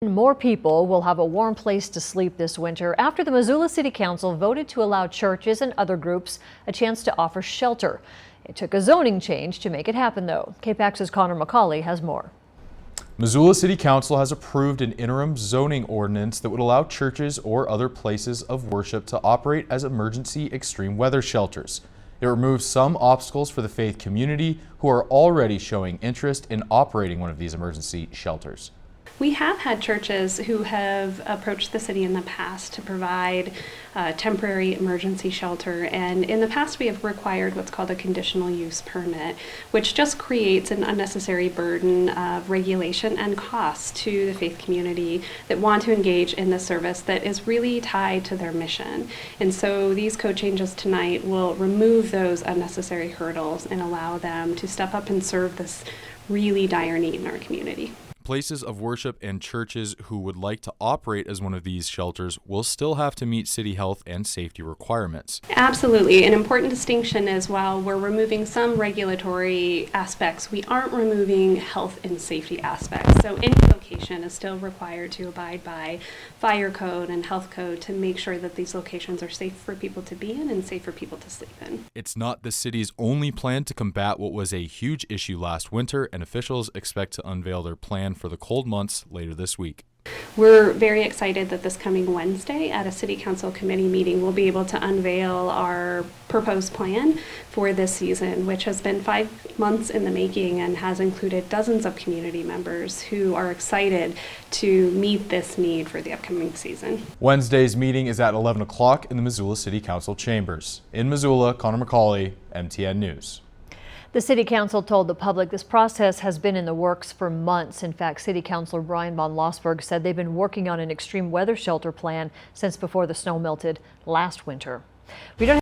More people will have a warm place to sleep this winter after the Missoula City Council voted to allow churches and other groups a chance to offer shelter. It took a zoning change to make it happen, though. KPAX's Connor McCauley has more. Missoula City Council has approved an interim zoning ordinance that would allow churches or other places of worship to operate as emergency extreme weather shelters. It removes some obstacles for the faith community who are already showing interest in operating one of these emergency shelters. We have had churches who have approached the city in the past to provide temporary emergency shelter, and in the past we have required what's called a conditional use permit, which just creates an unnecessary burden of regulation and cost to the faith community that want to engage in the service that is really tied to their mission. And so these code changes tonight will remove those unnecessary hurdles and allow them to step up and serve this really dire need in our community. Places of worship and churches who would like to operate as one of these shelters will still have to meet city health and safety requirements. Absolutely. An important distinction is while we're removing some regulatory aspects, we aren't removing health and safety aspects. So any location is still required to abide by fire code and health code to make sure that these locations are safe for people to be in and safe for people to sleep in. It's not the city's only plan to combat what was a huge issue last winter, and officials expect to unveil their plan for the cold months later this week. We're very excited that this coming Wednesday at a City Council committee meeting we'll be able to unveil our proposed plan for this season, which has been 5 months in the making and has included dozens of community members who are excited to meet this need for the upcoming season. Wednesday's meeting is at 11 o'clock in the Missoula City Council chambers. In Missoula, Connor McCauley, MTN News. The City Council told the public this process has been in the works for months. In fact, City Councilor Brian von Lossberg said they've been working on an extreme weather shelter plan since before the snow melted last winter. We don't